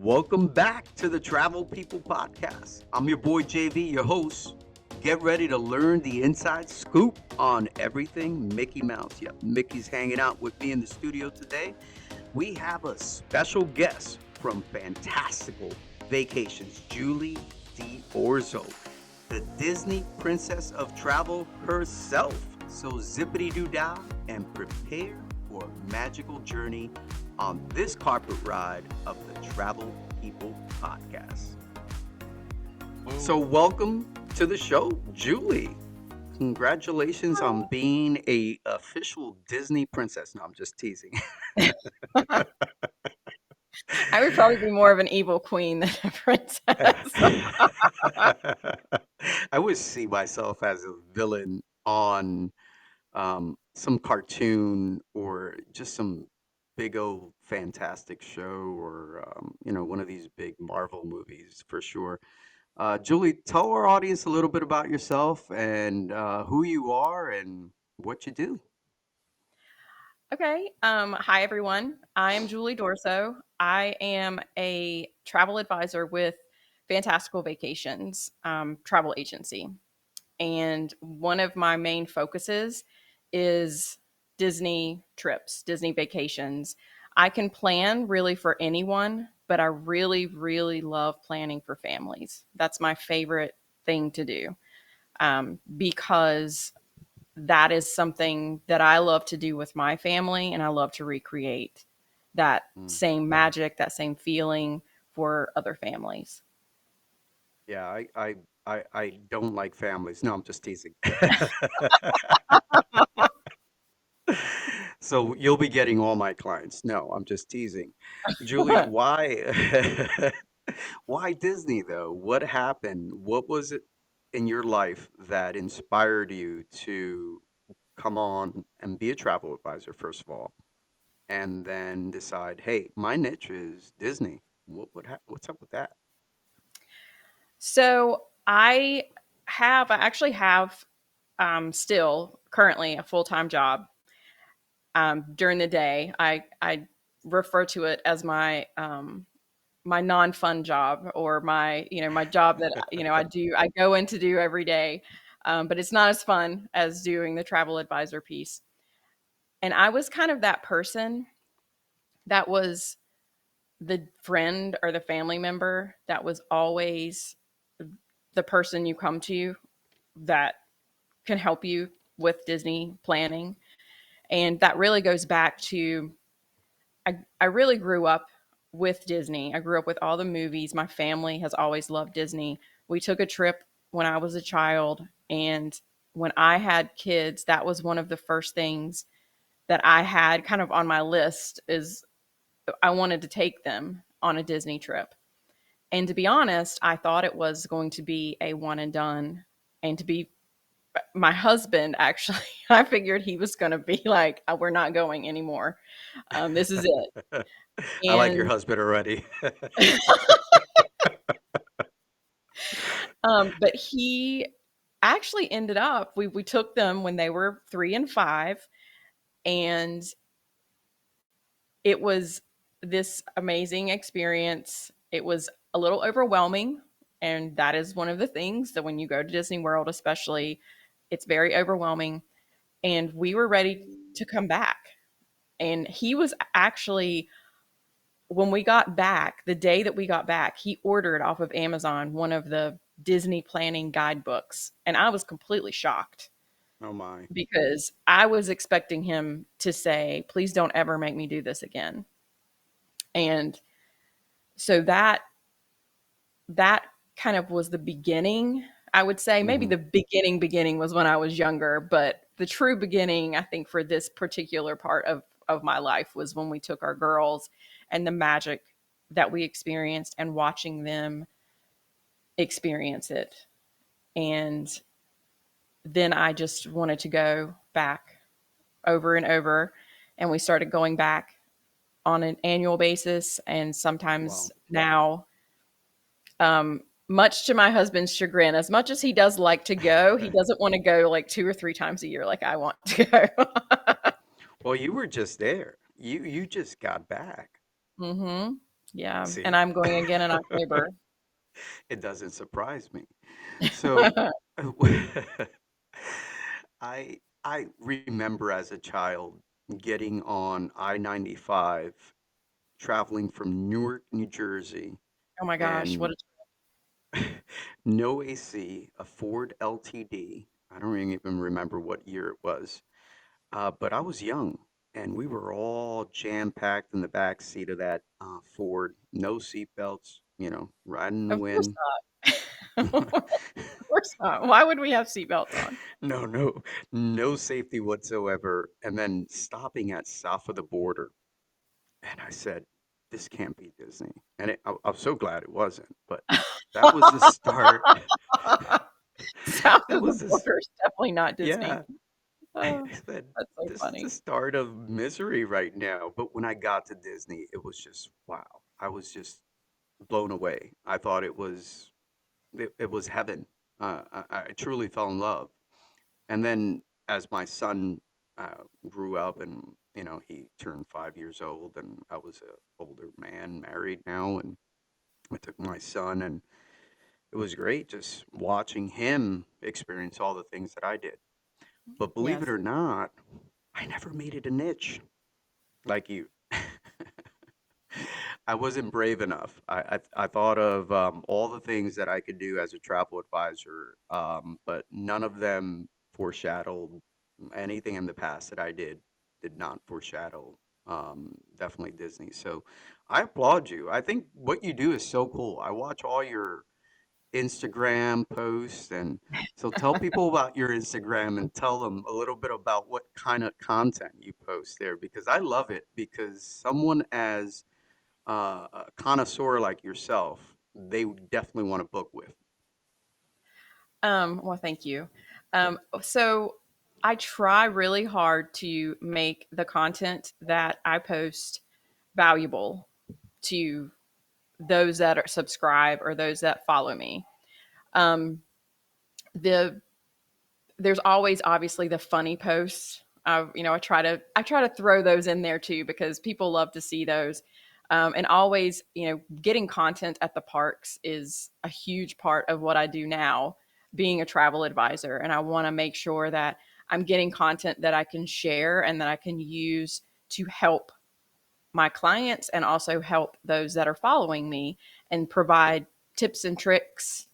Welcome back to the Travel People Podcast. I'm your boy JV, your host. Get ready to learn the inside scoop on everything Mickey Mouse. Yep, Mickey's hanging out with me in the studio today. We have a special guest from Fantastical Vacations, Julie D'Orzo, the Disney Princess of Travel herself. So zippity-doo-dah and prepare for a magical journey on this carpet ride of the Travel People Podcast. So welcome to the show, Julie. Congratulations on being a official Disney princess. No, I'm just teasing. I would probably be more of an evil queen than a princess. I would see myself as a villain on some cartoon or just some big old fantastic show or one of these big Marvel movies for sure. Julie, tell our audience a little bit about yourself and who you are and what you do. Okay. Hi, everyone. I am Julie Dorso. I am a travel advisor with Fantastical Vacations travel agency. And one of my main focuses is Disney trips, Disney vacations. I can plan really for anyone, but I really, really love planning for families. That's my favorite thing to do because that is something that I love to do with my family, and I love to recreate that same magic, that same feeling for other families. Yeah, I don't like families. No, I'm just teasing. So you'll be getting all my clients. No, I'm just teasing. Julie, why why Disney though? What happened? What was it in your life that inspired you to come on and be a travel advisor, first of all, and then decide, hey, my niche is Disney. What's up with that? So I actually have still currently a full-time job during the day. I refer to it as my non-fun job, or my job that I go in to do every day, but it's not as fun as doing the travel advisor piece. And I was kind of that person that was the friend or the family member that was always the person you come to that can help you with Disney planning. And that really goes back to I really grew up with Disney. I grew up with all the movies. My family has always loved Disney. We took a trip when I was a child, and when I had kids, that was one of the first things that I had kind of on my list is I wanted to take them on a Disney trip. And to be honest, I thought it was going to be a one and done. And to be my husband, actually, I figured he was going to be like, "Oh, we're not going anymore. This is it." I like your And husband already. but he actually ended up, we took them when they were 3 and 5, and it was this amazing experience. It was a little overwhelming, and that is one of the things that when you go to Disney World, especially, it's very overwhelming. And we were ready to come back. And he was actually, when we got back, the day that we got back, he ordered off of Amazon one of the Disney planning guidebooks. And I was completely shocked Oh my. because I was expecting him to say, "Please don't ever make me do this again." And so that kind of was the beginning. I would say maybe Hmm. the beginning was when I was younger, but the true beginning, I think, for this particular part of my life was when we took our girls and the magic that we experienced and watching them experience it. And then I just wanted to go back over and over. And we started going back on an annual basis. And sometimes Wow. now, much to my husband's chagrin, as much as he does like to go, he doesn't want to go like 2 or 3 times a year like I want to go. Well, you were just there. You just got back. Mm-hmm. Yeah, and See, I'm going again in October. it doesn't surprise me. So, I remember as a child getting on I-95, traveling from Newark, New Jersey, Oh my gosh, what and a no AC, a Ford LTD. I don't even remember what year it was, but I was young, and we were all jam-packed in the back seat of that Ford. No seatbelts, riding in the of course wind. not. Of course not. Why would we have seatbelts on? No, no, no safety whatsoever. And then stopping at south of the border, and I said, "This can't be Disney." And I was so glad it wasn't. But that was the start. South That of the was this, border is definitely not Disney. yeah. I Oh, said, that's so "This is the funny. start of misery right now." But when I got to Disney, it was just wow. I was just blown away. I thought it was heaven. I truly fell in love. And then as my son grew up and, he turned 5 years old and I was a older man, married now, and I took my son and it was great just watching him experience all the things that I did. But believe it Yes. or not, I never made it a niche like you. I wasn't brave enough. I thought of all the things that I could do as a travel advisor, but none of them foreshadowed anything in the past that I did not foreshadow definitely Disney. So I applaud you. I think what you do is so cool. I watch all your Instagram posts, and so tell people about your Instagram and tell them a little bit about what kind of content you post there because I love it because someone as a connoisseur like yourself, they would definitely want to book with. Well, thank you. So I try really hard to make the content that I post valuable to those that are subscribe or those that follow me. Um, the there's always obviously the funny posts. I try to throw those in there too because people love to see those. And always, getting content at the parks is a huge part of what I do now, being a travel advisor. And I want to make sure that I'm getting content that I can share and that I can use to help my clients and also help those that are following me and provide tips and tricks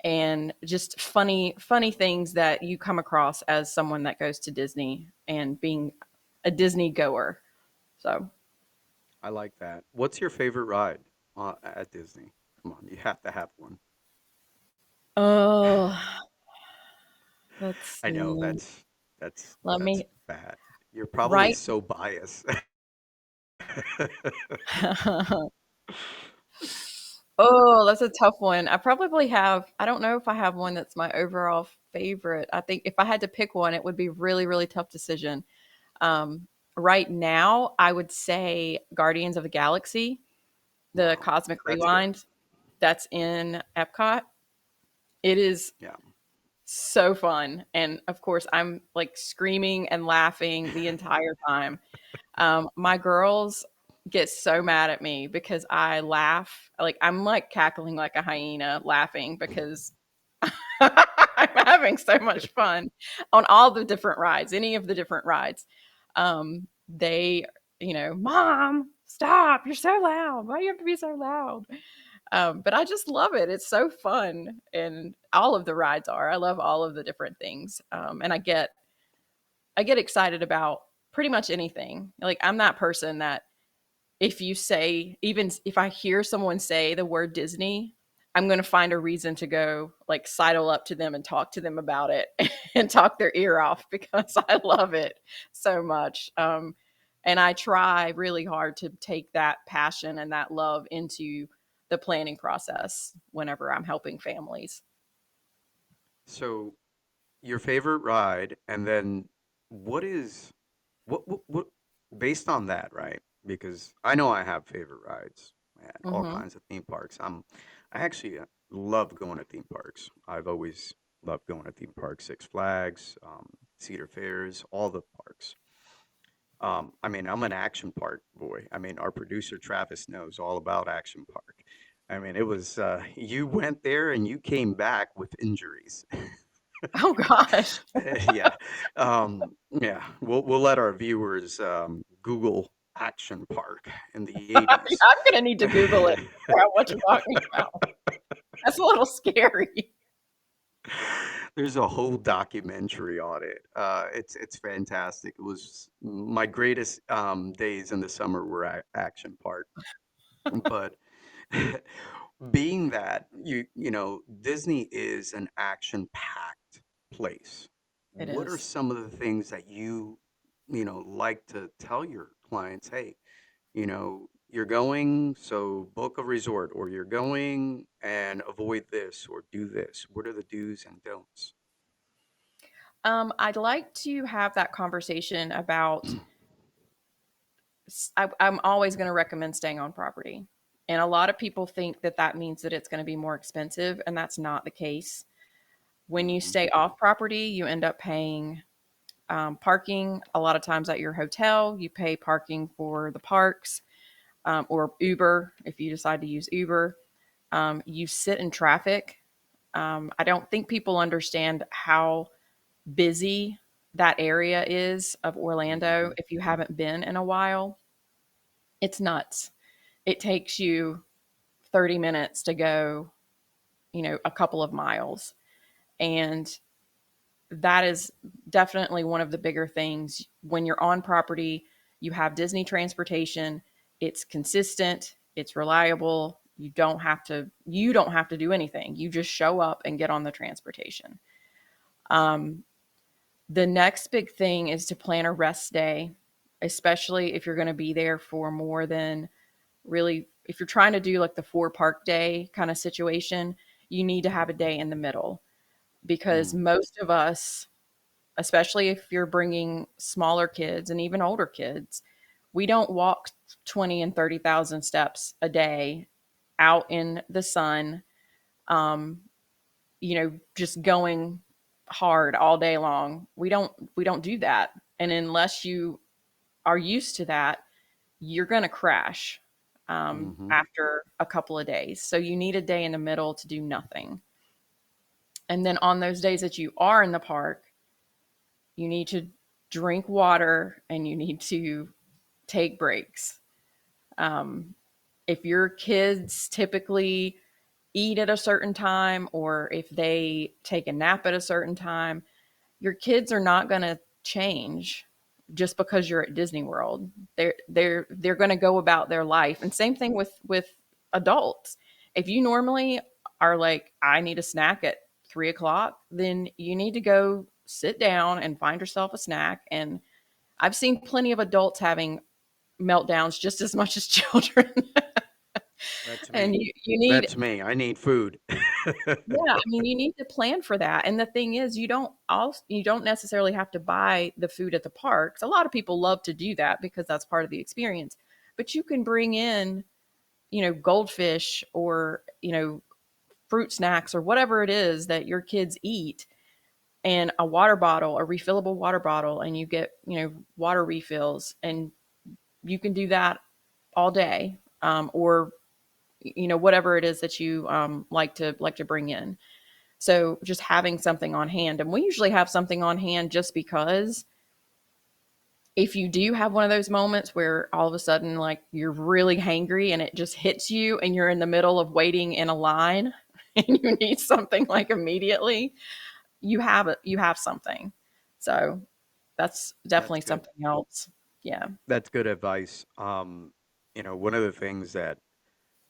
and just funny things that you come across as someone that goes to Disney and being a Disney goer. So, I like that. What's your favorite ride at Disney? Come on, you have to have one. oh, let's I know see. that's Let that's me bad. You're probably right. so biased. Oh, that's a tough one. I don't know if I have one that's my overall favorite. I think if I had to pick one, it would be really, really tough decision. Right now, I would say Guardians of the Galaxy, the Wow, Cosmic that's good. Rewind that's in Epcot. It is Yeah. so fun. And of course, I'm like screaming and laughing the entire time. My girls get so mad at me because I laugh. Like, I'm like cackling like a hyena laughing because I'm having so much fun on all the different rides, any of the different rides. They, Mom, stop. You're so loud. Why do you have to be so loud? But I just love it. It's so fun. And all of the rides are. I love all of the different things. And I get excited about pretty much anything. Like, I'm that person that if you say, even if I hear someone say the word Disney, I'm going to find a reason to go like sidle up to them and talk to them about it and talk their ear off because I love it so much. And I try really hard to take that passion and that love into the planning process whenever I'm helping families. So your favorite ride, and then what is what based on that, right? Because I know I have favorite rides at all Hmm. kinds of theme parks. I actually love going to theme parks. I've always loved going to theme parks, Six Flags, Cedar Fairs, all the parks. I mean, I'm an action park boy. I mean, our producer Travis knows all about action park. I mean, it was you went there and you came back with injuries. Oh gosh. Yeah, yeah. We'll let our viewers Google action park in the '80s. I'm gonna need to Google it. Figure out what you're talking about. That's a little scary. There's a whole documentary on it. It's fantastic. It was my greatest days in the summer were action park. But being that Disney is an action-packed place, It what are is. some of the things that you like to tell your clients? Hey, you're going, so book a resort, or you're going and avoid this or do this. What are the do's and don'ts? I'd like to have that conversation about. I'm always going to recommend staying on property, and a lot of people think that that means that it's going to be more expensive, and that's not the case. When you Hmm. stay off property, you end up paying parking. A lot of times at your hotel, you pay parking for the parks, or Uber if you decide to use Uber. You sit in traffic. I don't think people understand how busy that area is of Orlando Hmm. if you haven't been in a while. It's nuts. It takes you 30 minutes to go, a couple of miles. And that is definitely one of the bigger things. When you're on property, you have Disney transportation. It's consistent, it's reliable. You don't have to do anything. You just show up and get on the transportation. Um, the next big thing is to plan a rest day, especially if you're going to be there for more than really, if you're trying to do like the 4 park day kind of situation, you need to have a day in the middle, because Mm. most of us, especially if you're bringing smaller kids and even older kids, we don't walk 20 and 30,000 steps a day out in the sun, um, just going hard all day long. We don't do that. And unless you are used to that, you're going to crash Hmm. after a couple of days. So you need a day in the middle to do nothing. And then on those days that you are in the park, you need to drink water and you need to take breaks. Um, if your kids typically eat at a certain time, or if they take a nap at a certain time, your kids are not going to change just because you're at Disney World. They're going to go about their life. And same thing with adults. If you normally are like, I need a snack at 3 o'clock, then you need to go sit down and find yourself a snack. And I've seen plenty of adults having meltdowns just as much as children. That's And me. you need, That's me. I need food. yeah, I mean, you need to plan for that. And the thing is, you don't necessarily have to buy the food at the parks. A lot of people love to do that because that's part of the experience. But you can bring in, goldfish, or, fruit snacks, or whatever it is that your kids eat, and a water bottle, a refillable water bottle, and you get, water refills, and you can do that all day, or whatever it is that you like to bring in. So just having something on hand, and we usually have something on hand just because if you do have one of those moments where all of a sudden like you're really hangry and it just hits you and you're in the middle of waiting in a line and you need something like immediately, you have something. So that's That's definitely good. something else. Yeah. That's good advice. One of the things that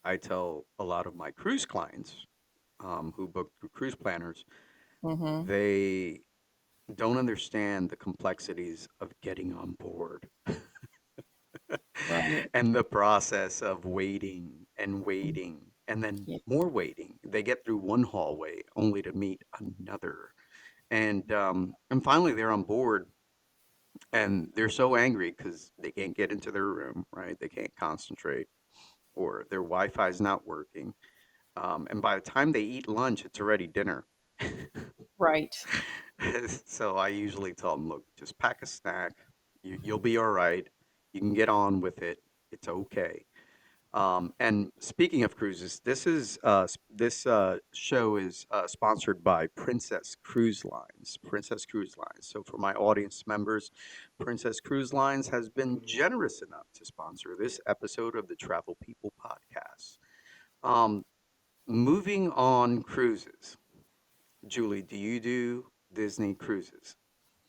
I tell a lot of my cruise clients who book through cruise planners, Mm-hmm. they don't understand the complexities of getting on board Right. and the process of waiting and waiting and then Yeah. more waiting. They get through one hallway only to meet another. And finally they're on board and they're so angry because they can't get into their room, right? They can't concentrate or their Wi-Fi is not working. And by the time they eat lunch, it's already dinner. Right. So I usually tell them, look, just pack a snack, You'll be all right. You can get on with it. It's okay. And speaking of cruises, this show is sponsored by Princess Cruise Lines. Princess Cruise Lines. So for my audience members, Princess Cruise Lines has been generous enough to sponsor this episode of the Travel People Podcast. Um, Moving on cruises. Julie, do you do Disney cruises?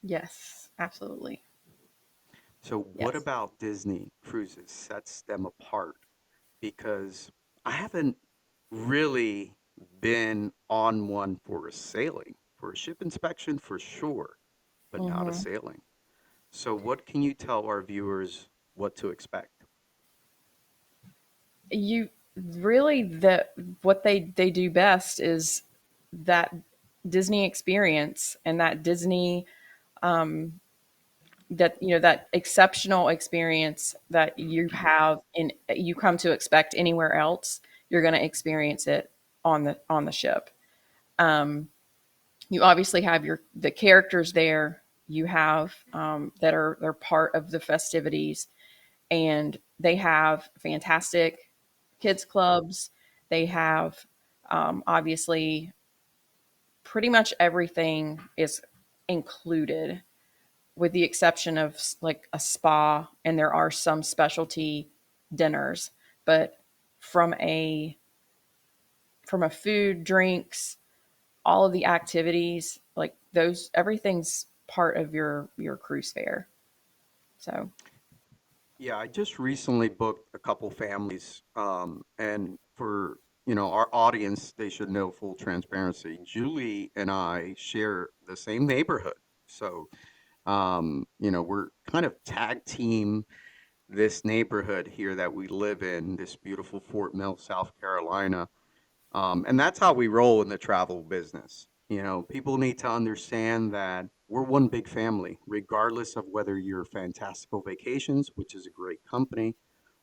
Yes, absolutely. So what Yes. about Disney cruises sets them apart? Because I haven't really been on one for a sailing, for a ship inspection for sure, but not a Hmm. sailing. So, what can you tell our viewers what to expect? You really the what they do best is that Disney experience and that Disney that that exceptional experience that you have and you come to expect anywhere else. You're going to experience it on the ship. Um, you obviously have the characters there. You have that are they're part of the festivities, and they have fantastic kids clubs. They have obviously pretty much everything is included, with the exception of like a spa, and there are some specialty dinners. But from a food, drinks, all of the activities, like those, everything's part of your cruise fare. So Yeah, I just recently booked a couple families, and for our audience, they should know full transparency. Julie and I share the same neighborhood, so we're kind of tag team this neighborhood here that we live in, this beautiful Fort Mill, South Carolina. And that's how we roll in the travel business. People need to understand that we're one big family, regardless of whether you're Fantastical Vacations, which is a great company,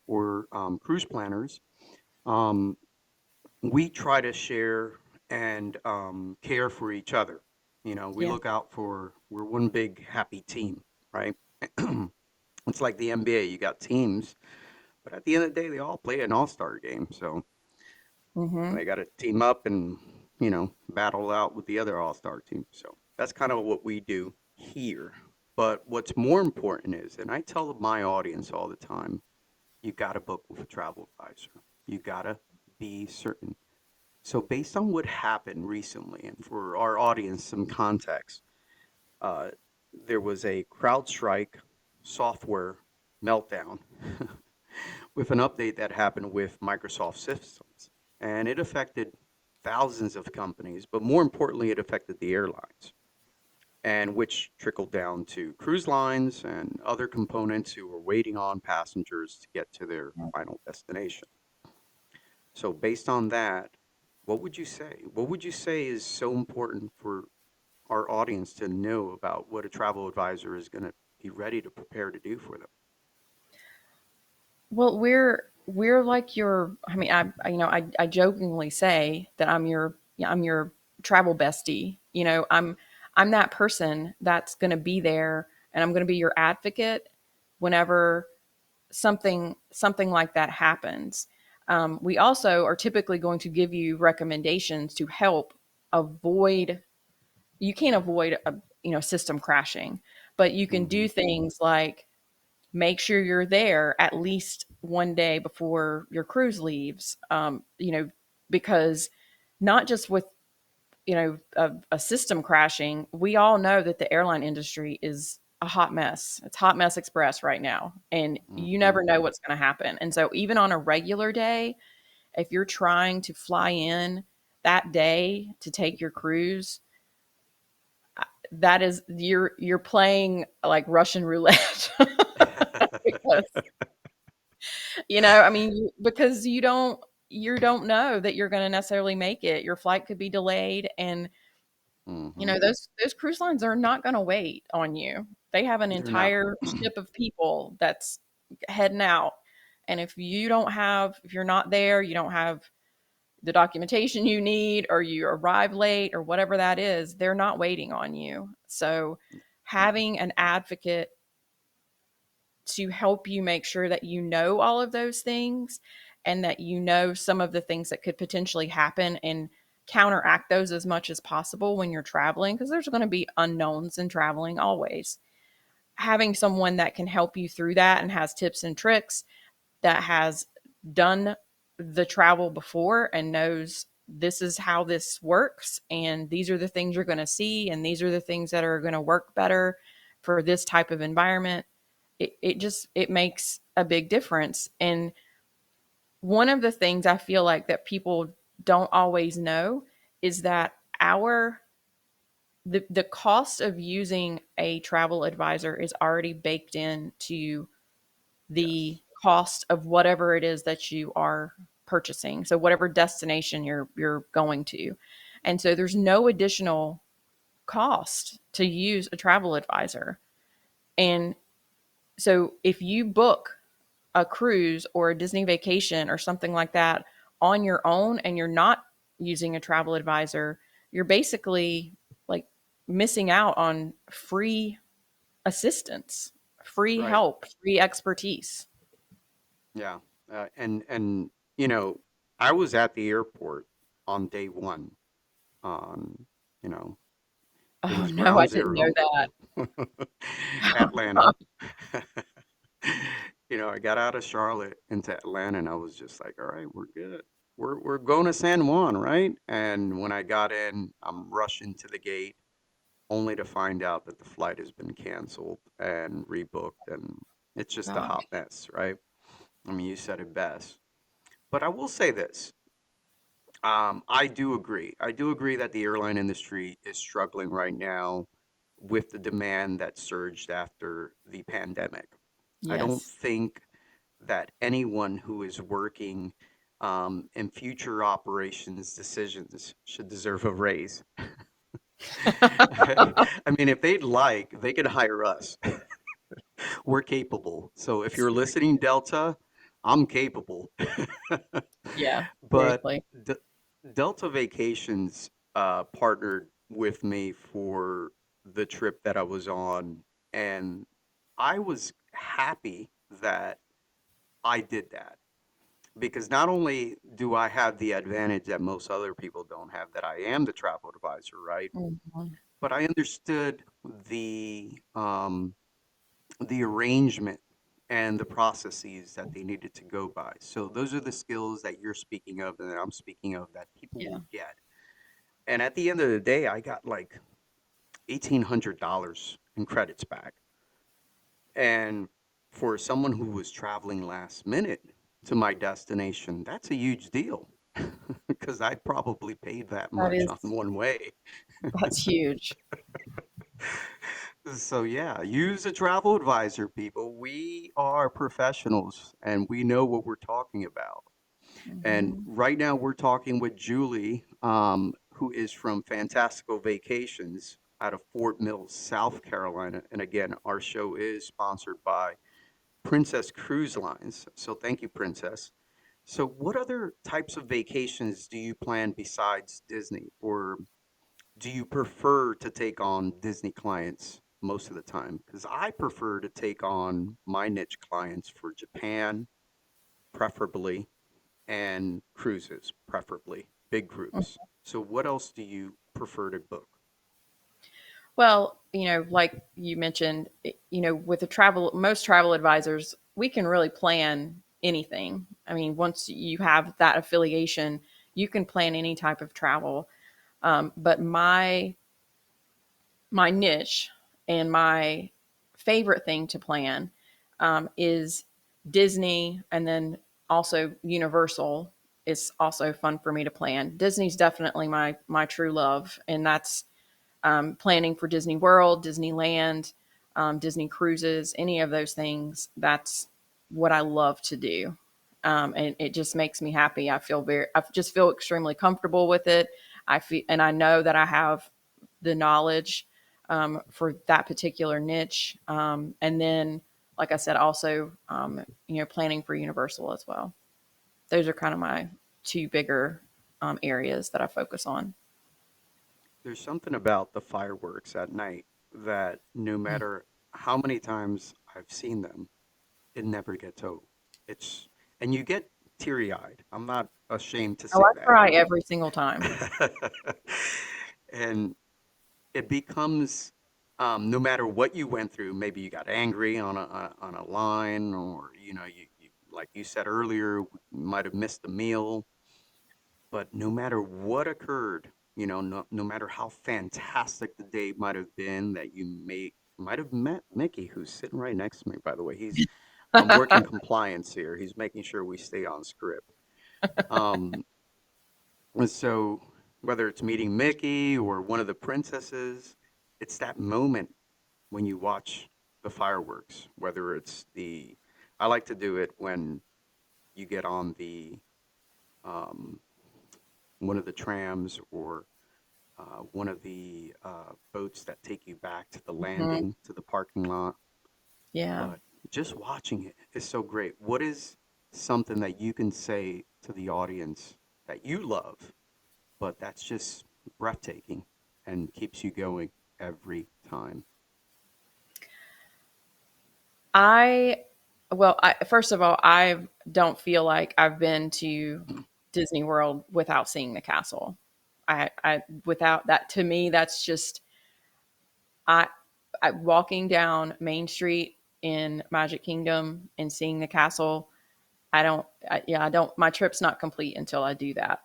or cruise planners. Um, we try to share and care for each other. We yeah. look out we're one big happy team, right? It's like the NBA. You got teams, but at the end of the day, they all play an all-star game. So Hmm. they got to team up and, battle out with the other all-star team. So that's kind of what we do here. But what's more important is, and I tell my audience all the time, you got to book with a travel advisor. You got to be certain. So based on what happened recently, and for our audience, some context, uh, there was a CrowdStrike software meltdown with an update that happened with Microsoft systems. And it affected thousands of companies, but more importantly, it affected the airlines, and which trickled down to cruise lines and other components who were waiting on passengers to get to their final destination. So, based on that, what would you say? What would you say is so important for our audience to know about what a travel advisor is going to be ready to prepare to do for them? Well, we're like your. I mean, I jokingly say that I'm your travel bestie. I'm that person that's going to be there, and I'm going to be your advocate whenever something like that happens. We also are typically going to give you recommendations to help avoid. You can't avoid a system crashing, but you can Mm-hmm. do things like make sure you're there at least one day before your cruise leaves. Because not just with a system crashing, we all know that the airline industry is a hot mess. It's hot mess express right now, and you Mm-hmm. never know what's going to happen. And so even on a regular day, if you're trying to fly in that day to take your cruise, that is you're playing like Russian roulette. Because I mean, because you don't know that you're going to necessarily make it. Your flight could be delayed, and Mm-hmm. those cruise lines are not going to wait on you. They have an They're not. entire ship of people that's heading out, and if you're not there, you don't have the documentation you need, or you arrive late, or whatever that is, they're not waiting on you. So having an advocate to help you make sure that you know all of those things and that you know some of the things that could potentially happen and counteract those as much as possible when you're traveling, because there's going to be unknowns in traveling always. Having someone that can help you through that and has tips and tricks, that has done the travel before and knows this is how this works and these are the things you're going to see and these are the things that are going to work better for this type of environment, it makes a big difference. And one of the things I feel like that people don't always know is that our the cost of using a travel advisor is already baked into the Yes. cost of whatever it is that you are purchasing. So whatever destination you're going to. And so there's no additional cost to use a travel advisor. And so if you book a cruise or a Disney vacation or something like that on your own and you're not using a travel advisor, you're basically like missing out on free assistance, free Right. help, free expertise. Yeah. And you know, I was at the airport on day one. On you know, it Oh was no, I ground didn't know zero, that. Atlanta. I got out of Charlotte into Atlanta, and I was just like, all right, we're good. We're going to San Juan, right? And when I got in, I'm rushing to the gate, only to find out that the flight has been canceled and rebooked, and it's just a hot Gosh. mess, right? I mean, you said it best. But I will say this. I do agree. I do agree that the airline industry is struggling right now with the demand that surged after the pandemic. I don't Yes. think that anyone who is working in future operations decisions should deserve a raise. I mean, if they'd like, they could hire us. We're capable. So if you're listening, Delta, I'm capable. Yeah, But seriously. D- Delta Vacations partnered with me for the trip that I was on, and I was happy that I did that because not only do I have the advantage that most other people don't have, that I am the travel advisor, right? Mhm. But I understood the arrangement and the processes that they needed to go by. So those are the skills that you're speaking of and that I'm speaking of that people Yeah. will get. And at the end of the day, I got like $1,800 in credits back. And for someone who was traveling last minute to my destination, that's a huge deal because I probably paid that That much is on one way. that's huge. So yeah, use a travel advisor, people. We are professionals and we know what we're talking about. And Mhm. right now we're talking with Julie, who is from Fantastical Vacations out of Fort Mill, South Carolina. And again, our show is sponsored by Princess Cruise Lines. So thank you, Princess. So what other types of vacations do you plan besides Disney? Or do you prefer to take on Disney clients most of the time? Because I prefer to take on my niche clients for Japan, preferably, and cruises, preferably, big groups. So, what else do you prefer to book? Well, like you mentioned, with the travel, most travel advisors, we can really plan anything. I mean, once you have that affiliation, you can plan any type of travel. But my niche and my favorite thing to plan is Disney, and then also Universal is also fun for me to plan. Disney's definitely my true love, and that's planning for Disney World, Disneyland, Disney cruises, any of those things. That's what I love to do. And it just makes me happy. I just feel extremely comfortable with it. And I know that I have the knowledge for that particular niche. And then, like I said, also, planning for Universal as well. Those are kind of my two bigger areas that I focus on. There's something about the fireworks at night that no matter how many times I've seen them, it never gets old. It's and you get teary-eyed. I'm not ashamed to Oh, say I cry every single time. that. And it becomes no matter what you went through, maybe you got angry on a line, or you like you said earlier, you might have missed a meal, but no matter what occurred, no matter how fantastic the day might have been that might have met Mickey, who's sitting right next to me, by the way. He's I'm working compliance here. He's making sure we stay on script. Um, and so whether it's meeting Mickey or one of the princesses, it's that moment when you watch the fireworks, whether it's I like to do it when you get on um, one of the trams, or one of the boats that take you back to the Mhm. landing, to the parking lot. Yeah. But just watching it is so great. What is something that you can say to the audience that you love, but that's just breathtaking and keeps you going every time? I first of all, I don't feel like I've been to Disney World without seeing the castle. I without that, to me, that's just I, I walking down Main Street in Magic Kingdom and seeing the castle. I don't. My trip's not complete until I do that.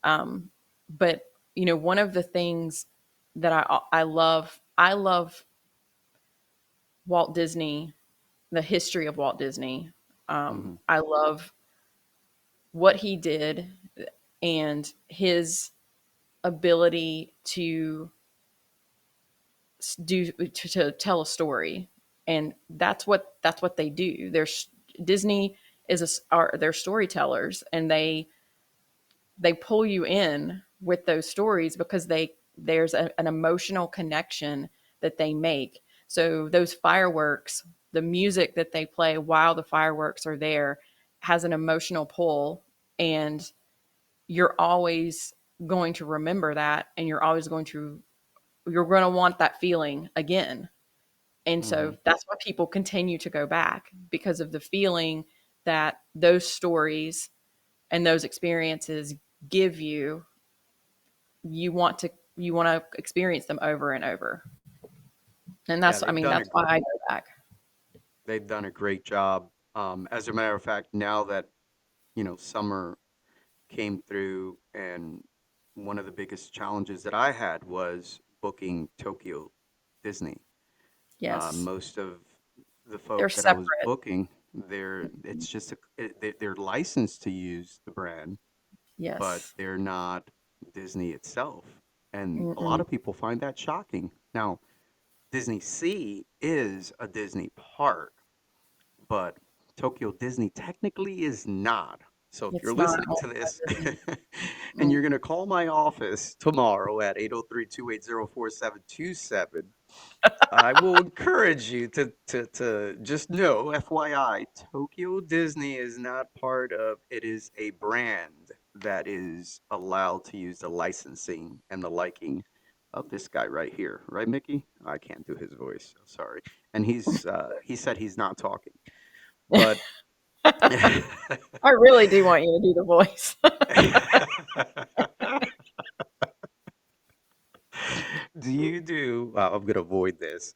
Um, but one of the things that I love Walt Disney, the history of Walt Disney. Hmm. I love what he did and his ability to to tell a story, and that's what they do. Disney are they're storytellers, and they pull you in with those stories because there's an emotional connection that they make. So those fireworks, the music that they play while the fireworks are there, has an emotional pull, and you're always going to remember that, and you're going to want that feeling again. And Hmm. so that's why people continue to go back, because of the feeling that those stories and those experiences give you. You want to experience them over and over. And Yeah, that's why I go back. they've done a great job. As a matter of fact, now that summer came through, and one of the biggest challenges that I had was booking Tokyo Disney. Yes. Most of the They're folks that I was separate. booking, it's just they're licensed to use the brand, but Yes. they're not Disney itself. And a lot Mm-mm. of people find that shocking. Now, Disney Sea is a Disney park, but Tokyo Disney technically is not. So if you're It's not listening owned to by this Disney. and Mm. you're going to call my office tomorrow at 803-280-4727, I will encourage you to just know, FYI, Tokyo Disney is not part of, it is a brand that is allowed to use the licensing and the liking of this guy right here. Right, Mickey? I can't do his voice. Sorry. And he said he's not talking. But I really do want you to do the voice. do you do, I'm going to avoid this.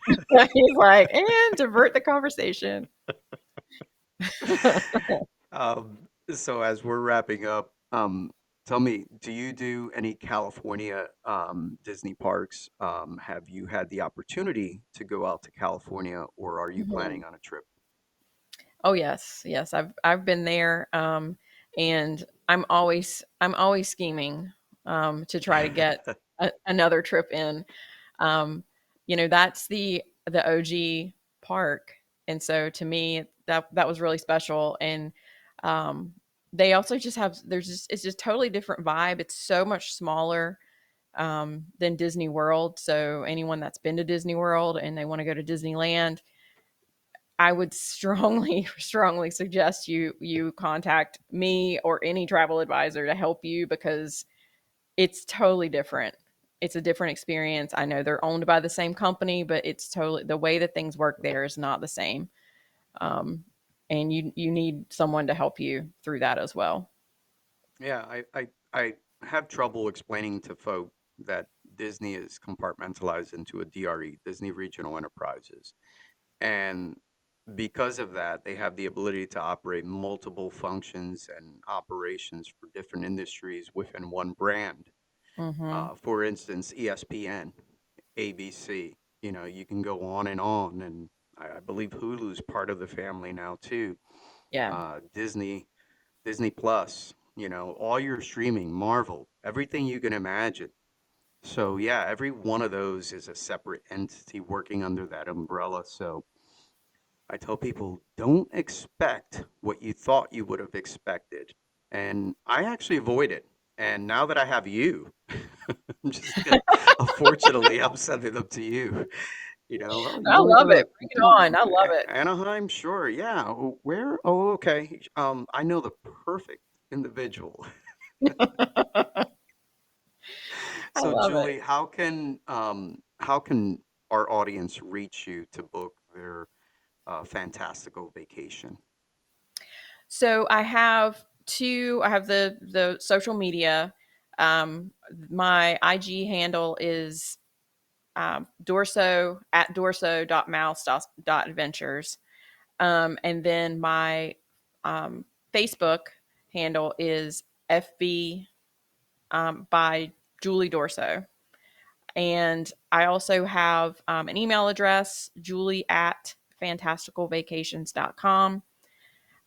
He's like, and divert the conversation. So as we're wrapping up, tell me, do you do any California Disney parks? Have you had the opportunity to go out to California, or are you Mhm. planning on a trip? Oh yes, yes. I've been there, and I'm always scheming to try to get another trip in. Um, that's the OG park, and so to me that was really special. And um, they also just have there's just it's just totally different vibe. It's so much smaller than Disney World. So anyone that's been to Disney World and they want to go to Disneyland, I would strongly, strongly suggest you contact me or any travel advisor to help you, because it's totally different. It's a different experience. I know they're owned by the same company, but it's totally the way that things work there is not the same. um, and you need someone to help you through that as well. Yeah, I have trouble explaining to folk that Disney is compartmentalized into a DRE, Disney Regional Enterprises. And because of that, they have the ability to operate multiple functions and operations for different industries within one brand. Hmm. For instance, ESPN, ABC, you can go on, and I believe Hulu's part of the family now too. Yeah. Disney, Disney Plus, all your streaming, Marvel, everything you can imagine. So yeah, every one of those is a separate entity working under that umbrella. So I tell people, don't expect what you thought you would have expected. And I actually avoid it. And now that I have you, I'm just gonna, unfortunately, I'm sending them to you. Oh, you I want to love go it. to Bring it on. I love it. Anaheim? Sure, yeah. Where? Oh, okay. I know the perfect individual. I So, love it. Julie, how can our audience reach you to book their fantastical vacation? So I have the social media. My IG handle is dorso at dorso.mouse.adventures. And then my um, Facebook handle is FB by Julie Dorso. And I also have an email address, julie at fantasticalvacations.com.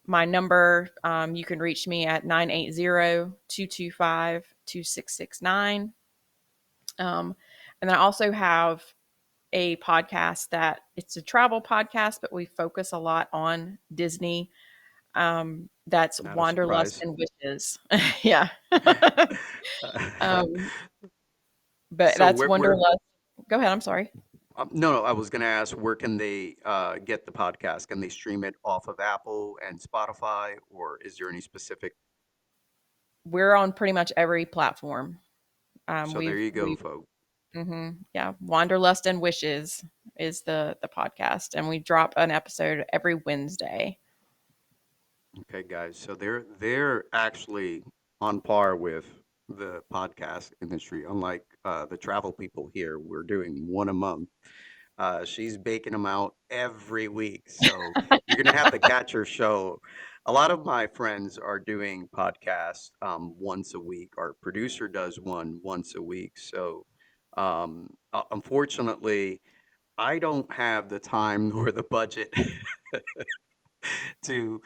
My number, you can reach me at 980-225-2669. And then I also have a podcast that it's a travel podcast, but we focus a lot on Disney. That's Not a Wanderlust surprise. and Wishes. Yeah. um, but So that's where Wanderlust. Go ahead. I'm sorry. no, I was gonna ask, where can they get the podcast? Can they stream it off of Apple and Spotify, or is there any specific? We're on pretty much every platform. So there We've you go, we folks. Yeah, Wanderlust and Wishes is the podcast, and we drop an episode every Wednesday. Okay, guys. So they're actually on par with the podcast industry. Unlike the travel people here, we're doing one a month. She's baking them out every week. So you're going to have to catch her show. A lot of my friends are doing podcasts once a week. Our producer does one once a week. So unfortunately, I don't have the time nor the budget to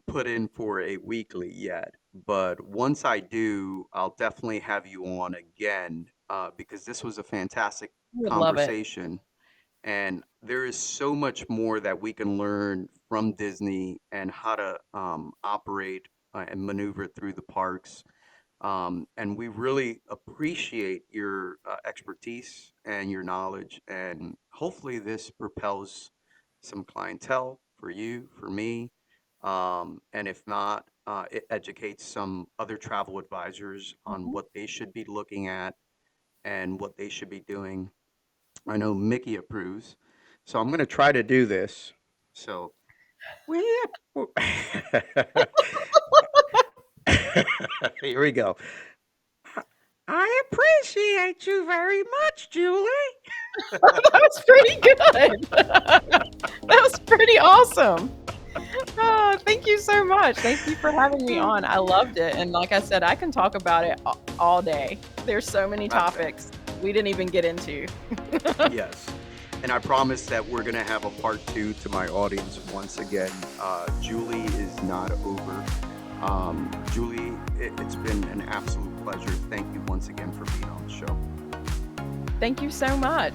put in for a weekly yet. But once I do, I'll definitely have you on again because this was a fantastic I would love it. conversation. And there is so much more that we can learn from Disney and how to operate and maneuver through the parks. And we really appreciate your expertise and your knowledge. And hopefully, this propels some clientele for you, for me. And if not, it educates some other travel advisors on Mhm. what they should be looking at and what they should be doing. I know Mickey approves. So I'm going to try to do this. So we. Here we go. I appreciate you very much, Julie. That was pretty good. That was pretty awesome. Oh, thank you so much. Thank you for having me on. I loved it. And like I said, I can talk about it all day. There's so many I bet. topics we didn't even get into. Yes. And I promise that we're going to have a part two to my audience once again. Julie is not over. Julie, it's been an absolute pleasure. Thank you once again for being on the show. Thank you so much.